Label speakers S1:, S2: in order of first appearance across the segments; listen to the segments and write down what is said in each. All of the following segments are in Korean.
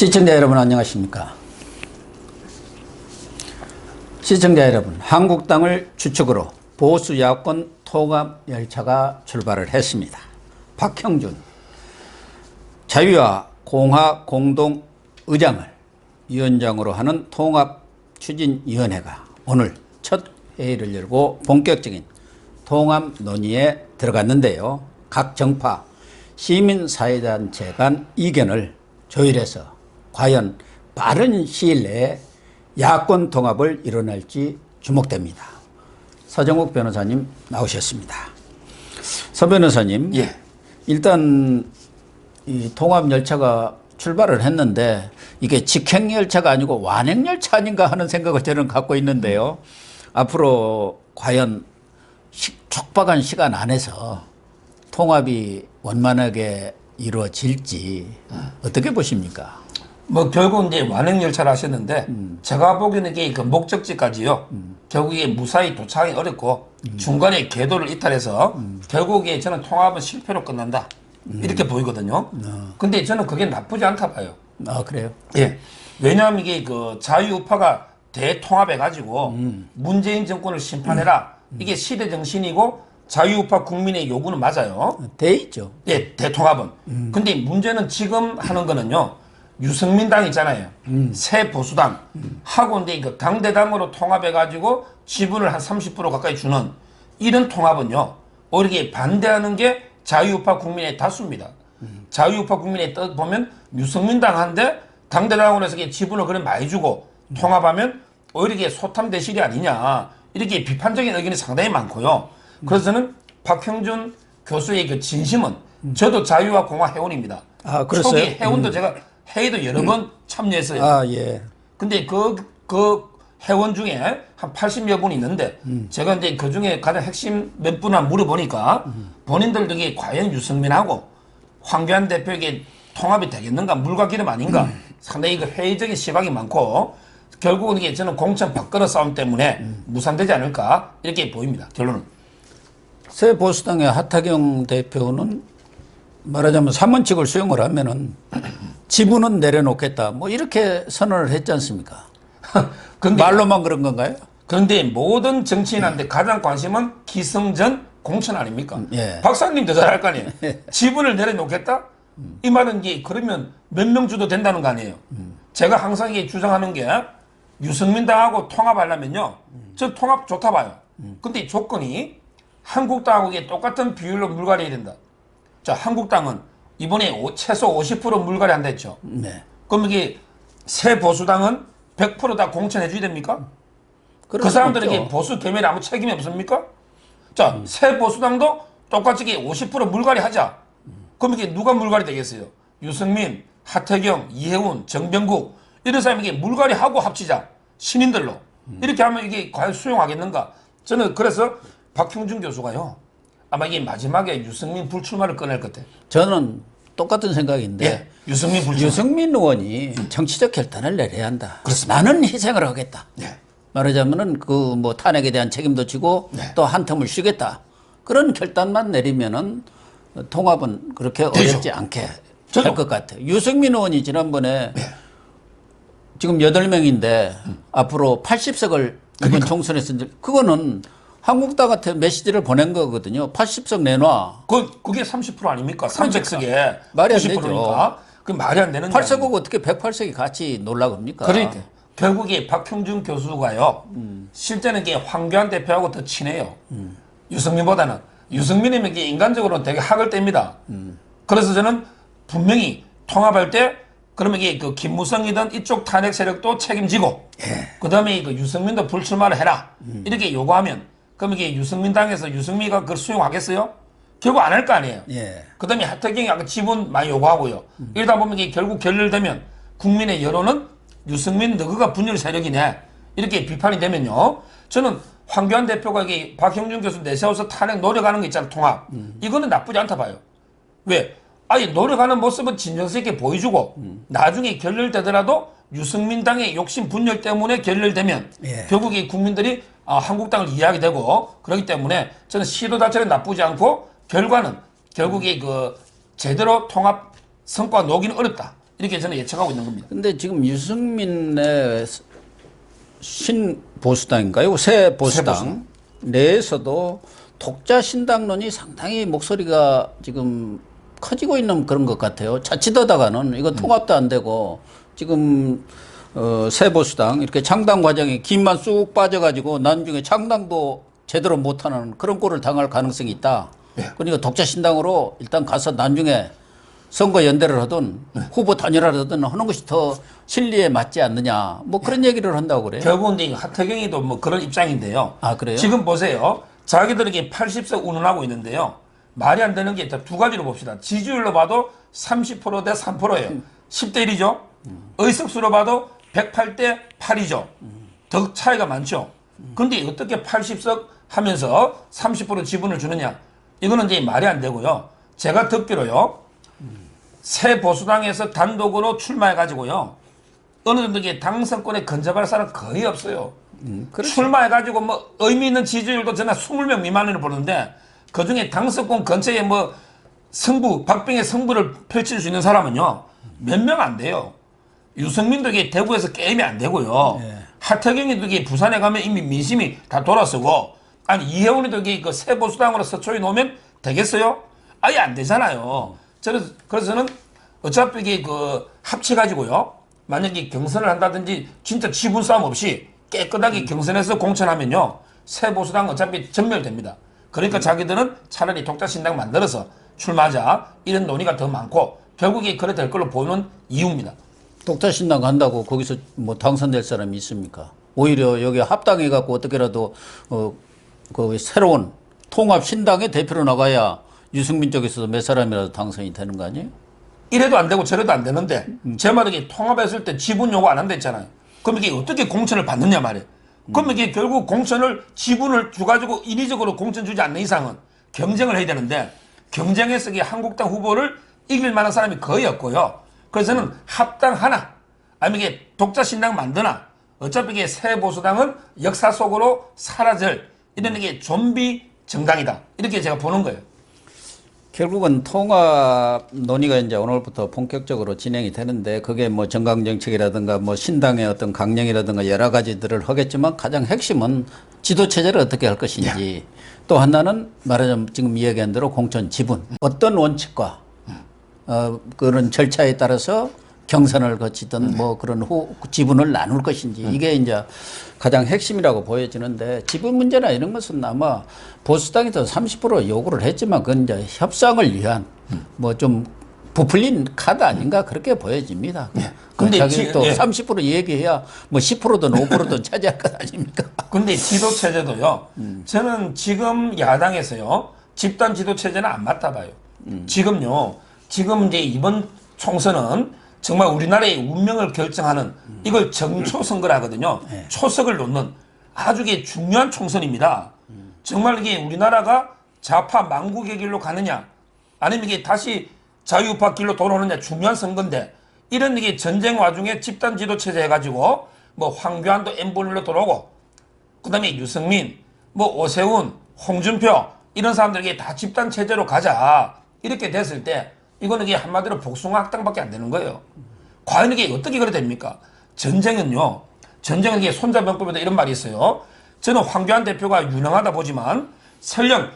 S1: 시청자 여러분 안녕하십니까? 시청자 여러분, 한국당을 주축으로 보수 야권 통합 열차가 출발을 했습니다. 박형준 자유와 공화 공동 의장을 위원장으로 하는 통합추진위원회가 오늘 첫 회의를 열고 본격적인 통합 논의에 들어갔는데요. 각 정파 시민사회단체 간 이견을 조율해서 과연 빠른 시일 내에 야권 통합을 이뤄낼지 주목됩니다. 서정욱 변호사님 나오셨습니다. 서 변호사님,
S2: 예.
S1: 일단 이 통합 열차가 출발을 했는데 이게 직행 열차가 아니고 완행 열차 아닌가 하는 생각을 저는 갖고 있는데요. 앞으로 과연 촉박한 시간 안에서 통합이 원만하게 이루어질지 어떻게 보십니까?
S2: 뭐 결국 이제 완행열차를 하셨는데 제가 보기에는 이게 그 목적지까지요. 결국에 무사히 도착이 어렵고 중간에 궤도를 이탈해서 결국에 저는 통합은 실패로 끝난다. 이렇게 보이거든요. 근데 저는 그게 나쁘지 않다 봐요.
S1: 아, 그래요?
S2: 예. 왜냐하면 이게 그 자유우파가 대통합해가지고 문재인 정권을 심판해라. 이게 시대 정신이고 자유우파 국민의 요구는 맞아요.
S1: 돼 있죠.
S2: 예, 대통합은. 근데 문제는 지금 하는 거는요. 유승민 당 있잖아요. 새 보수당 하고 이제 그 당대당으로 통합해가지고 지분을 한 30% 가까이 주는 이런 통합은요. 오히려 반대하는 게 자유우파 국민의 다수입니다. 자유우파 국민의 뜻 보면 유승민 당한테 당대당으로 해서 지분을 그래 많이 주고 통합하면 오히려 이게 소탐대실이 아니냐 이렇게 비판적인 의견이 상당히 많고요. 그래서 저는 박형준 교수의 그 진심은 저도 자유와 공화 회원입니다.
S1: 아, 그랬어요?
S2: 초기 회원도 제가 회의도 여러 번 참여했어요.
S1: 아, 예.
S2: 근데 그 회원 중에 한 80여 분이 있는데 제가 이제 그 중에 가장 핵심 몇 분을 물어보니까 본인들도 이게 과연 유승민하고 황교안 대표에게 통합이 되겠는가 물과 기름 아닌가 상당히 그 회의적인 시각이 많고 결국은 이게 저는 공천 박근혜 싸움 때문에 무산되지 않을까 이렇게 보입니다. 결론은.
S1: 새 보수당의 하태경 대표는 말하자면 삼원칙을 수용을 하면은 지분은 내려놓겠다. 뭐 이렇게 선언을 했지 않습니까?
S2: 근데
S1: 말로만 그런 건가요?
S2: 그런데 모든 정치인한테 가장 관심은 기승전 공천 아닙니까?
S1: 예.
S2: 박사님도 잘 알 거 아니에요. 지분을 내려놓겠다? 이 말은 이게 그러면 몇 명 주도 된다는 거 아니에요. 제가 항상 이게 주장하는 게 유승민 당하고 통합하려면요. 저 통합 좋다 봐요. 근데 조건이 한국당하고 이게 똑같은 비율로 물갈이해야 된다. 자, 한국당은 이번에 최소 50% 물갈이 한다 했죠.
S1: 네.
S2: 그럼 이게 새 보수당은 100% 다 공천해 줘야 됩니까?
S1: 그럴
S2: 그
S1: 수
S2: 사람들에게
S1: 없죠.
S2: 보수 개멸에 아무 책임이 없습니까? 자, 새 보수당도 똑같이 50% 물갈이 하자. 그럼 이게 누가 물갈이 되겠어요? 유승민, 하태경, 이해운, 정병국 이런 사람에게 물갈이 하고 합치자. 신인들로. 이렇게 하면 이게 과연 수용하겠는가? 저는 그래서 박형준 교수가요. 아마 이게 마지막에 유승민 불출마를 꺼낼 것 같아요.
S1: 저는 똑같은 생각인데
S2: 예, 유승민 불출마.
S1: 유승민 의원이 정치적 결단을 내려야 한다.
S2: 그렇습니다.
S1: 나는 희생을 하겠다.
S2: 네.
S1: 말하자면은 그 뭐 탄핵에 대한 책임도 지고
S2: 네.
S1: 또 한 텀을 쉬겠다. 그런 결단만 내리면은 통합은 그렇게 어렵지 않게 할 것 같아요. 유승민 의원이 지난번에
S2: 네.
S1: 지금 8명인데 앞으로 80석을 이번 총선에서 그거는 한국당한테 메시지를 보낸 거거든요. 80석 내놔.
S2: 그게 30% 아닙니까? 300석에
S1: 말이 안
S2: 90%니까. 그 말이 안 되는
S1: 8석하고 어떻게 108석이 같이 놀라 그럽니까?
S2: 그러니까 결국에 박형준 교수가요. 실제는 이게 황교안 대표하고 더 친해요. 유승민보다는. 유승민이면 이게 인간적으로는 되게 학을 뗍니다. 그래서 저는 분명히 통합할 때 그러면 이게 그 김무성이든 이쪽 탄핵 세력도 책임지고 그다음에 그 유승민도 불출마를 해라. 이렇게 요구하면 그럼 이게 유승민 당에서 유승민이가 그걸 수용하겠어요? 결국 안 할 거 아니에요.
S1: 예.
S2: 그다음에 하태경이 아까 지분 많이 요구하고요. 이러다 보면 이게 결국 결렬되면 국민의 여론은 유승민 너그가 분열 세력이네. 이렇게 비판이 되면요. 저는 황교안 대표가 이게 박형준 교수 내세워서 탄핵 노력하는 거 있잖아, 통합. 이거는 나쁘지 않다 봐요. 왜? 아니, 노력하는 모습은 진정성 있게 보여주고 나중에 결렬되더라도 유승민 당의 욕심 분열 때문에 결렬되면
S1: 예.
S2: 결국 이 국민들이 한국당을 이해하게 되고 그렇기 때문에 저는 시도 자체는 나쁘지 않고 결과는 결국에 그 제대로 통합 성과 놓기는 어렵다. 이렇게 저는 예측하고 있는 겁니다.
S1: 근데 지금 유승민의 신보수당인가요? 새 보수당 내에서도 독자 신당론이 상당히 목소리가 지금 커지고 있는 그런 것 같아요. 자칫하다가는 이거 통합도 안 되고 지금 새 보수당 이렇게 창당 과정에 김만 쑥 빠져가지고 나중에 창당도 제대로 못하는 그런 꼴을 당할 가능성이 있다. 그러니까 독자 신당으로 일단 가서 나중에 선거 연대를 하든 후보 단일화를 하든 하는 것이 더 실리에 맞지 않느냐. 뭐 그런 얘기를 한다고 그래요.
S2: 결국은 이제 하태경이도 뭐 그런 입장인데요.
S1: 아, 그래요?
S2: 지금 보세요. 자기들에게 80석 운운하고 있는데요. 말이 안 되는 게 두 가지로 봅시다. 지지율로 봐도 30%대 3%예요. 10대 1이죠. 의석수로 봐도 108대 8이죠. 더 차이가 많죠. 그런데 어떻게 80석 하면서 30% 지분을 주느냐. 이거는 이제 말이 안 되고요. 제가 듣기로요. 새 보수당에서 단독으로 출마해가지고요. 어느 정도 이게 당선권에 근접할 사람 거의 없어요. 출마해가지고 뭐 의미 있는 지지율도 저는 20명 미만으로 보는데 그 중에 당선권 근처에 뭐 승부, 박빙의 승부를 펼칠 수 있는 사람은요. 몇 명 안 돼요. 유승민도 이게 대구에서 게임이 안 되고요. 하태경이도 이게 부산에 가면 이미 민심이 다 돌아서고 아니 이혜원이도 이게 그 새 보수당으로 서초에 놓으면 되겠어요? 아예 안 되잖아요. 그래서 저는 어차피 이게 그 합쳐가지고요. 만약에 경선을 한다든지 진짜 지분 싸움 없이 깨끗하게 경선에서 공천하면요. 새 보수당 어차피 전멸됩니다. 그러니까 자기들은 차라리 독자신당 만들어서 출마하자 이런 논의가 더 많고 결국에 그래 될 걸로 보는 이유입니다.
S1: 독자신당 간다고 거기서 뭐 당선될 사람이 있습니까? 오히려 여기 합당해갖고 어떻게라도 그 새로운 통합신당의 대표로 나가야 유승민 쪽에서도 몇 사람이라도 당선이 되는 거 아니에요?
S2: 이래도 안 되고 저래도 안 되는데 제 말은 이게 통합했을 때 지분 요구 안 한다 했잖아요. 그럼 이게 어떻게 공천을 받느냐 말이에요. 그럼 이게 결국 공천을 지분을 줘가지고 인위적으로 공천 주지 않는 이상은 경쟁을 해야 되는데 경쟁에서 이게 한국당 후보를 이길 만한 사람이 거의 없고요. 그래서 저는 합당 하나 아니면 이게 독자 신당 만드나 어차피 이게 새 보수당은 역사 속으로 사라질 이런 이게 좀비 정당이다 이렇게 제가 보는 거예요.
S1: 결국은 통합 논의가 이제 오늘부터 본격적으로 진행이 되는데 그게 뭐 정강정책이라든가 뭐 신당의 어떤 강령이라든가 여러 가지들을 하겠지만 가장 핵심은 지도체제를 어떻게 할 것인지 또 하나는 말하자면 지금 이야기한 대로 공천 지분 어떤 원칙과 그런 절차에 따라서 경선을 거치든 뭐 그런 지분을 나눌 것인지 이게 이제 가장 핵심이라고 보여지는데 지분 문제나 이런 것은 아마 보수당에서 30% 요구를 했지만 그건 이제 협상을 위한 뭐 좀 부풀린 카드 아닌가 그렇게 보여집니다. 근데 자기 또 30% 얘기해야 뭐 10%든 5%든 차지할 것 아닙니까?
S2: 근데 지도 체제도요. 저는 지금 야당에서요. 집단 지도 체제는 안 맞다 봐요. 지금요. 지금 이제 이번 총선은 정말 우리나라의 운명을 결정하는 이걸 정초선거라 하거든요. 초석을 놓는 아주 중요한 총선입니다. 정말 이게 우리나라가 좌파 망국의 길로 가느냐 아니면 이게 다시 자유우파 길로 돌아오느냐 중요한 선거인데 이런 이게 전쟁 와중에 집단 지도 체제 해가지고 뭐 황교안도 N분으로 돌아오고 그다음에 유승민, 뭐 오세훈, 홍준표 이런 사람들에게 다 집단 체제로 가자 이렇게 됐을 때 이거는 이게 한마디로 복숭아 학당밖에 안 되는 거예요. 과연 이게 어떻게 그래 됩니까? 전쟁은요. 전쟁은 이게 손자병법이다 이런 말이 있어요. 저는 황교안 대표가 유능하다 보지만 설령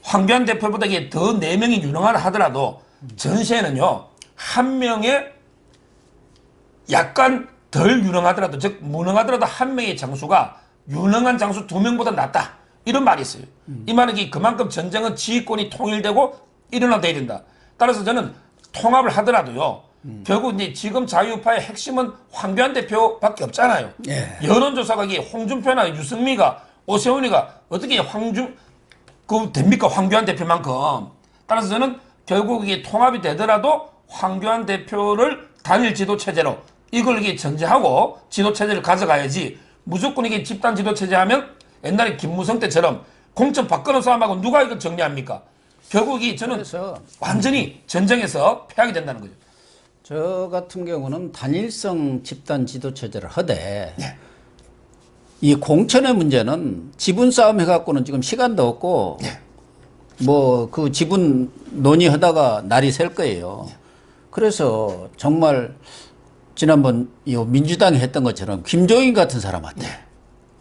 S2: 황교안 대표보다 이게 더 4명이 유능하다 하더라도 전시에는요. 한 명의 약간 덜 유능하더라도 즉 무능하더라도 한 명의 장수가 유능한 장수 2명보다 낫다. 이런 말이 있어요. 이 말은 이게 그만큼 전쟁은 지휘권이 통일되고 일어나야 된다. 따라서 저는 통합을 하더라도요. 결국 이제 지금 자유파의 핵심은 황교안 대표밖에 없잖아요. 여론조사가 이게 홍준표나 유승미가 오세훈이가 어떻게 됩니까? 황교안 대표만큼. 따라서 저는 결국 이게 통합이 되더라도 황교안 대표를 단일 지도 체제로 이걸 이게 전제하고 지도 체제를 가져가야지 무조건 이게 집단 지도 체제 하면 옛날에 김무성 때처럼 공천 바꾸는 싸움하고 누가 이걸 정리합니까? 결국 저는 완전히 전쟁에서 패하게 된다는 거죠.
S1: 저 같은 경우는 단일성 집단 지도 체제를 하되 이 공천의 문제는 지분 싸움 해갖고는 지금 시간도 없고 뭐 그 지분 논의하다가 날이 셀 거예요. 그래서 정말 지난번 이 민주당이 했던 것처럼 김종인 같은 사람한테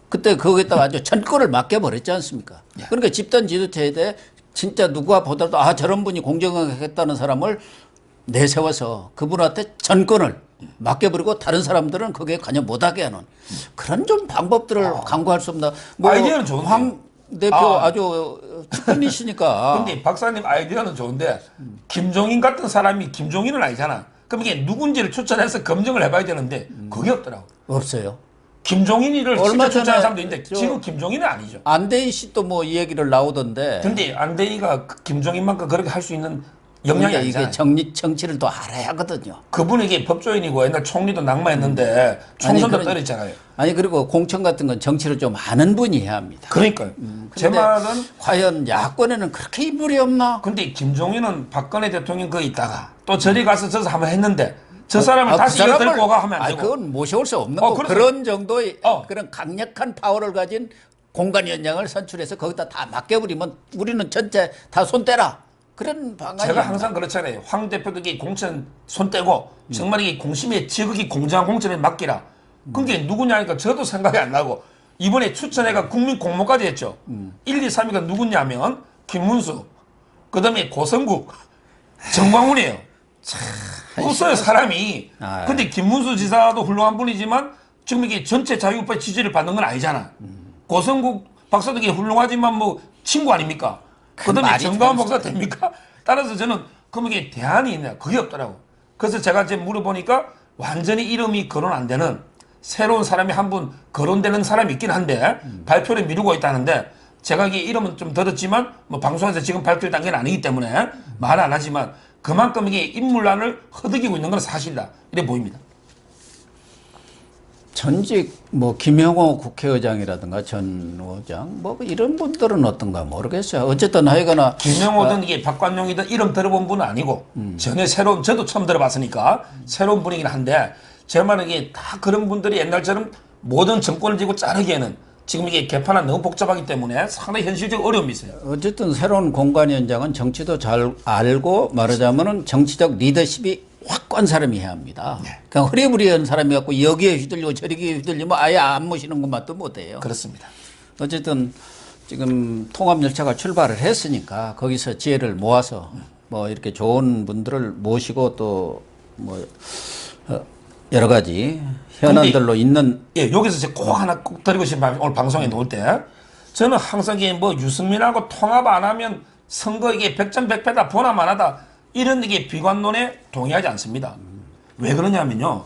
S1: 그때 거기다가 아주 전권을 맡겨버렸지 않습니까? 그러니까 집단 지도체에 대해 진짜 누가 보더라도 아 저런 분이 공정하게 하겠다는 사람을 내세워서 그분한테 전권을 맡겨버리고 다른 사람들은 거기에 관여 못하게 하는 그런 좀 방법들을 강구할 수 없나. 뭐
S2: 아이디어는 좋은데.
S1: 황 대표 아주 측근이시니까.
S2: 근데 박사님 아이디어는 좋은데 김종인 같은 사람이 김종인은 아니잖아. 그럼 이게 누군지를 추천해서 검증을 해봐야 되는데 그게 없더라고.
S1: 없어요.
S2: 김종인이를
S1: 얼마
S2: 진짜 추천하는
S1: 전에
S2: 사람도 있는데 지금 김종인은 아니죠.
S1: 안대희 씨도 뭐 이 얘기를 나오던데.
S2: 근데 안대희가 김종인만큼 그렇게 할 수 있는 역량이
S1: 그러니까
S2: 아니잖아요.
S1: 이게 정치를 더 알아야 하거든요.
S2: 그분이 이게 법조인이고 옛날 총리도 낙마했는데 총선도
S1: 아니,
S2: 떨어졌잖아요.
S1: 아니 그리고 공천 같은 건 정치를 좀 아는 분이 해야 합니다.
S2: 그러니까요. 제
S1: 근데
S2: 말은
S1: 과연 야권에는 그렇게 인물이 없나?
S2: 근데 김종인은 박근혜 대통령 거기 있다가 또 저리 가서 저서 한번 했는데 저 사람을 다시 이어 들고 가 하면 안 되고.
S1: 그건 모셔올 수 없는 거고
S2: 그래서-
S1: 그런 정도의
S2: 어.
S1: 그런 강력한 파워를 가진 공관위원장을 선출해서 거기다 다 맡겨버리면 우리는 전체 다 손 떼라. 그런 방안이
S2: 제가 항상 그렇잖아요. 황 대표도 이게 공천 손 떼고 정말 이게 공심의 지극히 공정한 공천을 맡기라. 그게 누구냐니까 저도 생각이 안 나고 이번에 추천회가 국민 공모까지 했죠. 1, 2, 3위가 누구냐면 김문수, 그다음에 고성국, 정광훈이에요. 없어요 사람이.
S1: 아,
S2: 근데 김문수 지사도 훌륭한 분이지만 지금 이게 전체 자유우파 지지를 받는 건 아니잖아. 고성국 박사도 이게 훌륭하지만 뭐 친구 아닙니까? 그다음에
S1: 말이
S2: 정광훈
S1: 좀-
S2: 박사 됩니까? 따라서 저는 그럼 이게 대안이 있냐? 그게 없더라고. 그래서 제가 이제 물어보니까 완전히 이름이 거론 안 되는 새로운 사람이 한 분 거론되는 사람이 있긴 한데 발표를 미루고 있다는데 제가 이게 이름은 좀 들었지만 뭐 방송에서 지금 발표할 단계는 아니기 때문에 말 안 하지만 그만큼 이게 인물난을 허덕이고 있는 건 사실이다. 이래 보입니다.
S1: 전직 뭐 김영호 국회의장이라든가 전 의장 뭐 이런 분들은 어떤가 모르겠어요. 어쨌든 하여간에
S2: 김영호든 이게 박관용이든 이름 들어본 분은 아니고 전혀 새로운 저도 처음 들어봤으니까 새로운 분이긴 한데 제 말은 이게 다 그런 분들이 옛날처럼 모든 정권을 쥐고 자르기에는 지금 이게 개판은 너무 복잡하기 때문에 상당히 현실적 어려움이 있어요.
S1: 어쨌든 새로운 공관위원장은 정치도 잘 알고 말하자면은 정치적 리더십이 확고한 사람이 해야 합니다. 그냥 허리부리한 사람이 갖고 여기에 휘둘리고 저기에 휘둘리면 아예 안 모시는 것만도 못해요.
S2: 그렇습니다.
S1: 어쨌든 지금 통합열차가 출발을 했으니까 거기서 지혜를 모아서 뭐 이렇게 좋은 분들을 모시고 또 뭐 여러 가지 현안들로 있는
S2: 예, 여기서 제가 꼭 하나 꼭 드리고 싶은 말, 오늘 방송에 놓을 때 저는 항상 이게 뭐 유승민하고 통합 안 하면 선거 이게 백전백패다 보나마나다 이런 이게 비관론에 동의하지 않습니다. 왜 그러냐면요.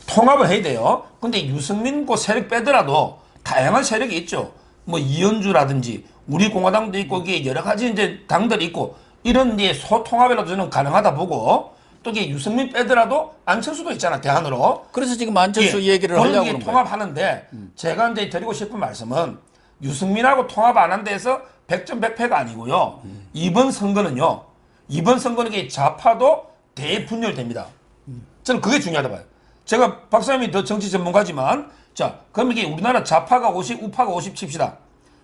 S2: 통합을 해야 돼요. 근데 유승민 그 세력 빼더라도 다양한 세력이 있죠. 뭐 이현주라든지 우리 공화당도 있고 이게 여러 가지 이제 당들이 있고 이런 이제 소통합이라도 저는 가능하다 보고 또 이게 유승민 빼더라도 안철수도 있잖아 대안으로.
S1: 그래서 지금 안철수
S2: 예,
S1: 얘기를
S2: 그런
S1: 하려고
S2: 게
S1: 그런 거예요.
S2: 통합하는데 제가 이제 드리고 싶은 말씀은 유승민하고 통합 안 한 데서 백전백패가 아니고요. 이번 선거는요. 이번 선거는 이게 좌파도 대분열됩니다. 저는 그게 중요하다 봐요. 제가 박사님이 더 정치 전문가지만 자 그럼 이게 우리나라 좌파가 50, 우파가 50 칩시다.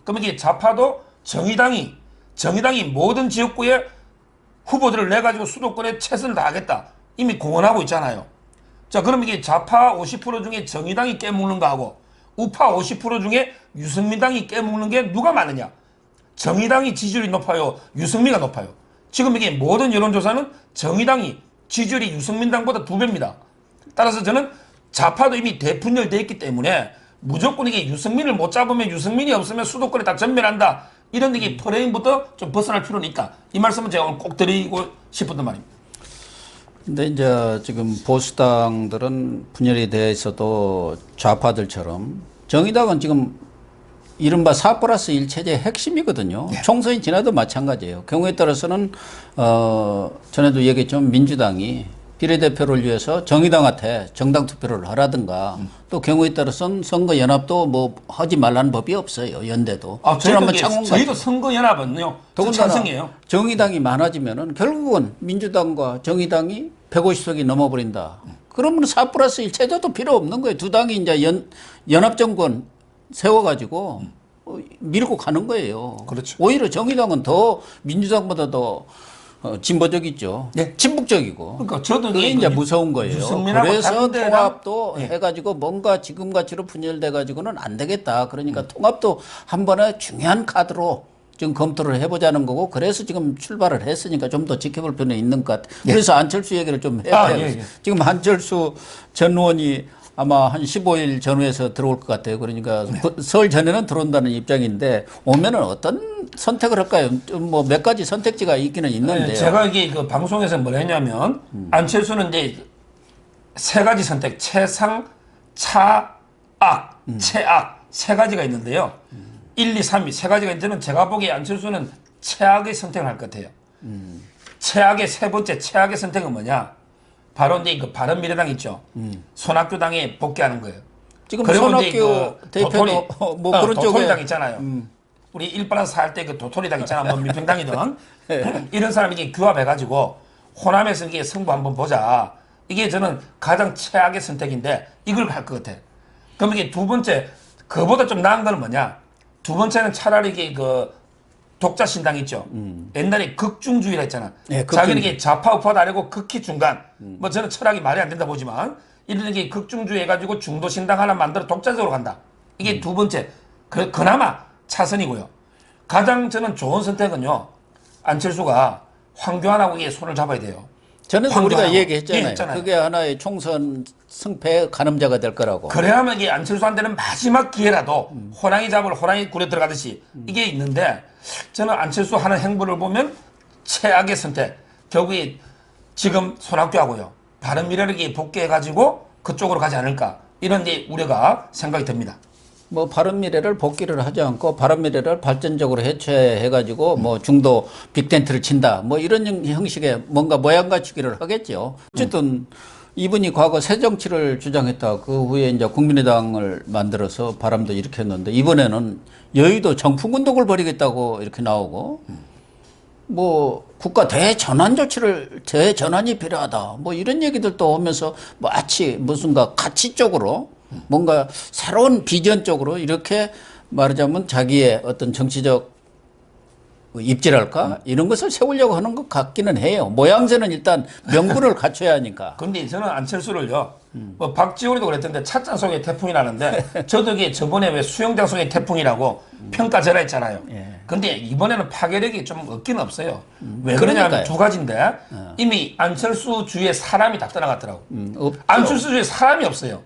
S2: 그럼 이게 좌파도 정의당이 모든 지역구에 후보들을 내가지고 수도권에 최선을 다하겠다. 이미 공언하고 있잖아요. 자, 그럼 이게 좌파 50% 중에 정의당이 깨먹는 거하고 우파 50% 중에 유승민당이 깨먹는 게 누가 많으냐? 정의당이 지지율이 높아요? 유승민가 높아요? 지금 이게 모든 여론조사는 정의당이 지지율이 유승민당보다 2배입니다. 따라서 저는 좌파도 이미 대분열되어 있기 때문에 무조건 이게 유승민을 못 잡으면 유승민이 없으면 수도권에 다 전멸한다. 이런 이게 프레임부터 좀 벗어날 필요는 있다. 이 말씀은 제가 오늘 꼭 드리고 싶었던 말입니다.
S1: 근데 이제 지금 보수당들은 분열이 되어 있어도 좌파들처럼 정의당은 지금 이른바 4+1 체제의 핵심이거든요. 총선이 지나도 마찬가지예요. 경우에 따라서는 전에도 얘기했지만 민주당이 비례대표를 위해서 정의당한테 정당 투표를 하라든가 또 경우에 따라서는 선거 연합도 뭐 하지 말라는 법이 없어요. 연대도.
S2: 저희도 선거 연합은요.
S1: 더군다나
S2: 찬성이에요.
S1: 정의당이 많아지면은 결국은 민주당과 정의당이 150석이 넘어버린다. 그러면 4+1 체제도 필요 없는 거예요. 두 당이 이제 연합정권 세워가지고 밀고 가는 거예요.
S2: 그렇죠.
S1: 오히려 정의당은 더 민주당보다 더 진보적이죠.
S2: 예.
S1: 친북적이고.
S2: 그러니까 저도
S1: 그게 이제 무서운 거예요.
S2: 유승민하고
S1: 그래서
S2: 당대당
S1: 통합도
S2: 예.
S1: 해가지고 뭔가 지금같이로 분열돼가지고는 안 되겠다. 그러니까 통합도 한 번에 중요한 카드로 지금 검토를 해보자는 거고, 그래서 지금 출발을 했으니까 좀 더 지켜볼 필요는 있는 것 같아요.
S2: 예.
S1: 그래서 안철수 얘기를 좀 해야 돼요.
S2: 예.
S1: 지금 안철수 전 의원이 아마 한 15일 전후에서 들어올 것 같아요. 그러니까 설 전에는 들어온다는 입장인데, 오면은 어떤 선택을 할까요? 좀 뭐 몇 가지 선택지가 있기는 있는데요.
S2: 제가 이게 그 방송에서 뭘 했냐면 안철수는 이제 세 가지 선택, 최상, 차악, 최악 세 가지가 있는데요. 1, 2, 3위 세 가지가 있는데 제가 보기에 안철수는 최악의 선택을 할 것 같아요. 최악의 세 번째 최악의 선택은 뭐냐? 바로 이제 그 바른미래당 있죠. 손학규당에 복귀하는 거예요.
S1: 지금
S2: 그리고
S1: 손학규
S2: 이제 그
S1: 대표도 뭐 그런 쪽에
S2: 도토리당 있잖아요. 우리 1+4 할 때 그 도토리당 있잖아. 뭐 민평당이든 이런 사람이 이게 규합해가지고 호남에서 이게 승부 한번 보자. 이게 저는 가장 최악의 선택인데 이걸 갈 것 같아. 그럼 이게 두 번째 그보다 좀 나은 건 뭐냐? 두 번째는 차라리 이게 그 독자 신당 있죠. 옛날에 극중주의라 했잖아.
S1: 네,
S2: 자기는 이게 좌파 우파도 아니고 극히 중간. 뭐 저는 철학이 말이 안 된다 보지만 이런 게 극중주의 해가지고 중도 신당 하나 만들어 독자적으로 간다. 이게 두 번째. 그나마 차선이고요. 가장 저는 좋은 선택은요. 안철수가 황교안하고 이게 손을 잡아야 돼요.
S1: 저는 우리가
S2: 황교안하고.
S1: 얘기했잖아요.
S2: 했잖아요.
S1: 그게 하나의 총선 승패의 가늠자가 될 거라고.
S2: 그래야만 이게 안철수한테는 마지막 기회라도 호랑이 잡을 호랑이 굴에 들어가듯이 이게 있는데 저는 안철수 하는 행보를 보면 최악의 선택. 결국에 지금 손학규하고요. 바른미래를 복귀해가지고 그쪽으로 가지 않을까. 이런 이제 우려가 생각이 듭니다.
S1: 뭐 바른미래를 복귀를 하지 않고 바른미래를 발전적으로 해체해가지고 뭐 중도 빅텐트를 친다. 뭐 이런 형식의 뭔가 모양 갖추기를 하겠죠. 어쨌든 이분이 과거 새정치를 주장했다. 그 후에 이제 국민의당을 만들어서 바람도 일으켰는데 이번에는 여의도 정풍운동을 벌이겠다고 이렇게 나오고 뭐 국가 대전환 조치를 대전환이 필요하다. 뭐 이런 얘기들도 오면서 마치 무슨가 가치 쪽으로 뭔가 새로운 비전 쪽으로 이렇게 말하자면 자기의 어떤 정치적 입지랄까 이런 것을 세우려고 하는 것 같기는 해요. 모양새는 일단 명분을 갖춰야 하니까.
S2: 근데 저는 안철수를요. 뭐 박지원이도 그랬던데 찻잔 속에 태풍이 나는데 저도 이게 저번에 왜 수영장 속에 태풍이라고 평가절하 했잖아요. 근데 이번에는 파괴력이 좀 없기는 없어요. 왜 그러냐면
S1: 그러니까요.
S2: 두 가지인데 이미 안철수 주위에 사람이 다 떠나갔더라고.
S1: 없죠.
S2: 안철수 주위에 사람이 없어요.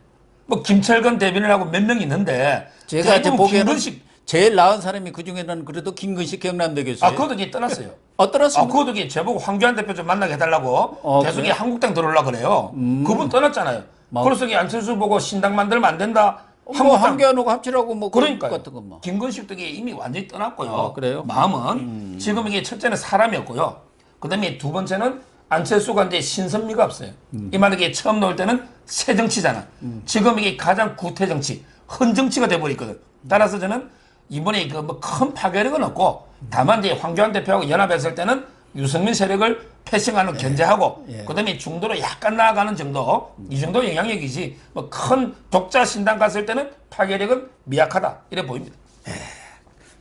S2: 뭐 김철근 대변인하고 몇 명 있는데
S1: 제가 이제
S2: 대부분
S1: 보기에는
S2: 김근식
S1: 제일 나은 사람이 그 중에는 그래도 김근식 경남대 교수.
S2: 그것도 이제 떠났어요.
S1: 떠났습니까?
S2: 그것도 이제 제보고 황교안 대표 좀 만나게 해달라고 계속
S1: 그래요?
S2: 한국당 들어오려고 그래요. 그분 떠났잖아요. 그래서 이게 안철수 보고 신당 만들면 안 된다.
S1: 뭐 한교안하고 합치라고 뭐 그런 것
S2: 그러니까요.
S1: 같은 거 뭐.
S2: 김건식도 이게 이미 완전히 떠났고요.
S1: 그래요?
S2: 마음은 지금 이게 첫째는 사람이었고요. 그다음에 두 번째는 안철수가 이제 신선미가 없어요. 이 말은 이게 처음 나올 때는 새 정치잖아. 지금 이게 가장 구태 정치, 헌 정치가 돼버리거든. 따라서 저는 이번에 그 뭐 큰 파괴력은 없고 다만 이제 황교안 대표하고 연합했을 때는 유승민 세력을 패싱하는 견제하고 그다음에 중도로 약간 나아가는 정도 이 정도 영향력이지 뭐 큰 독자 신당 갔을 때는 파괴력은 미약하다 이래 보입니다.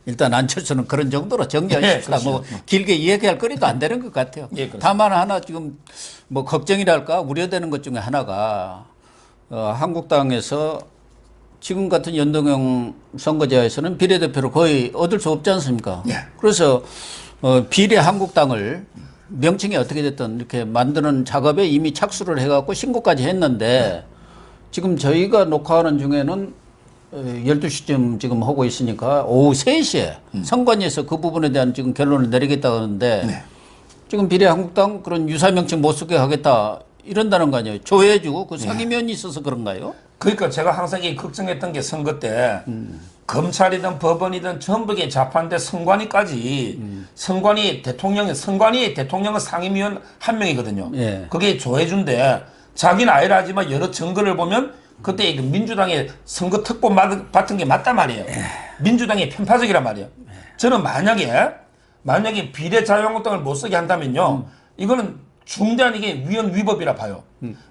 S1: 일단 안철수는 그런 정도로 정리하십시다.
S2: 네,
S1: 뭐 길게 이야기할 거리도 안 되는 것 같아요.
S2: 예, 그렇습니다.
S1: 다만 하나 지금 뭐 걱정이랄까 우려되는 것 중에 하나가 한국당에서 지금 같은 연동형 선거제에서는 비례대표를 거의 얻을 수 없지 않습니까?
S2: 예.
S1: 그래서 비례 한국당을 명칭이 어떻게 됐든 이렇게 만드는 작업에 이미 착수를 해갖고 신고까지 했는데 지금 저희가 녹화하는 중에는 12시쯤 지금 하고 있으니까 오후 3시에 선관위에서 그 부분에 대한 지금 결론을 내리겠다고 하는데 지금 비례한국당 그런 유사명칭 못 쓰게 하겠다 이런다는 거 아니에요. 조혜주 그 상임위원이 있어서 그런가요?
S2: 그러니까 제가 항상 이 걱정했던 게 선거 때 검찰이든 법원이든 전부 이게 자판대 선관위까지 선관위 대통령은 상임위원 한 명이거든요.
S1: 예.
S2: 그게 조혜주인데 자기는 아니라 하지만 여러 증거를 보면 그때 이 민주당의 선거 특보 받은 게 맞단 말이에요. 민주당이 편파적이란 말이에요. 저는 만약에 비례자유한국당을 못 쓰게 한다면요. 이거는 중대한 이게 위헌 위법이라 봐요.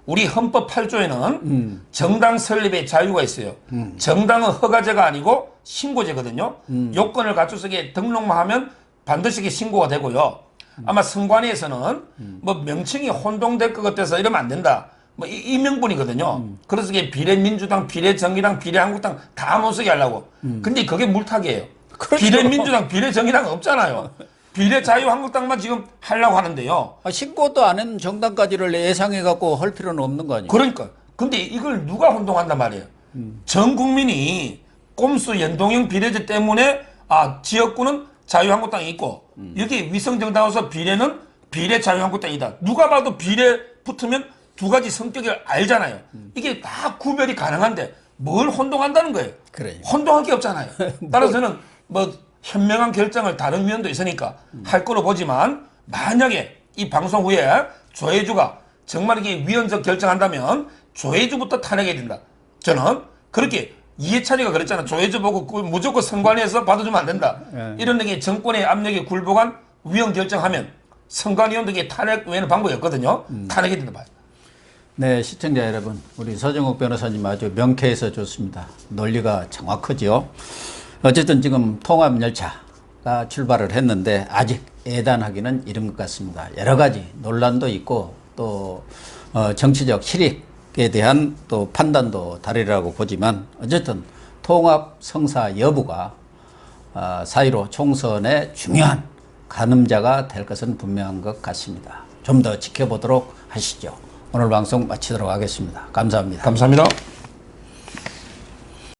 S2: 우리 헌법 8조에는 정당 설립의 자유가 있어요. 정당은 허가제가 아니고 신고제거든요. 요건을 갖춰서 이게 등록만 하면 반드시 이게 신고가 되고요. 아마 선관위에서는 뭐 명칭이 혼동될 것 같아서 이러면 안 된다. 뭐 이 명분이거든요. 그래서 이게 비례민주당, 비례정의당, 비례한국당 다 못 쓰게 하려고. 근데 그게 물타기예요.
S1: 그렇죠.
S2: 비례민주당, 비례정의당 없잖아요. 비례자유한국당만 지금 하려고 하는데요.
S1: 신고도 안 한 정당까지를 예상해갖고 할 필요는 없는 거 아니에요?
S2: 그러니까. 근데 이걸 누가 혼동한단 말이에요. 전 국민이 꼼수 연동형 비례제 때문에 지역구는 자유한국당이 있고 여기 위성정당으로서 비례는 비례자유한국당이다. 누가 봐도 비례 붙으면 두 가지 성격을 알잖아요. 이게 다 구별이 가능한데 뭘 혼동한다는 거예요.
S1: 그래요.
S2: 혼동할 게 없잖아요. 따라서는 뭐 현명한 결정을 다른 위원도 있으니까 할 거로 보지만 만약에 이 방송 후에 조혜주가 정말 이게 위헌적 결정한다면 조혜주부터 탄핵해야 된다. 저는 그렇게 이해찬이가 그랬잖아. 조혜주 보고 무조건 선관위에서 받아주면 안 된다. 이런 게 정권의 압력에 굴복한 위헌 결정하면 선관위원들에게 탄핵 외에는 방법이 없거든요. 탄핵해야 된다 봐요.
S1: 네, 시청자 여러분, 우리 서정욱 변호사님 아주 명쾌해서 좋습니다. 논리가 정확하지요. 어쨌든 지금 통합열차가 출발을 했는데 아직 예단하기는 이른 것 같습니다. 여러 가지 논란도 있고 또 정치적 실익에 대한 또 판단도 다르라고 보지만 어쨌든 통합 성사 여부가 4.15 총선의 중요한 가늠자가 될 것은 분명한 것 같습니다. 좀 더 지켜보도록 하시죠. 오늘 방송 마치도록 하겠습니다. 감사합니다.
S2: 감사합니다.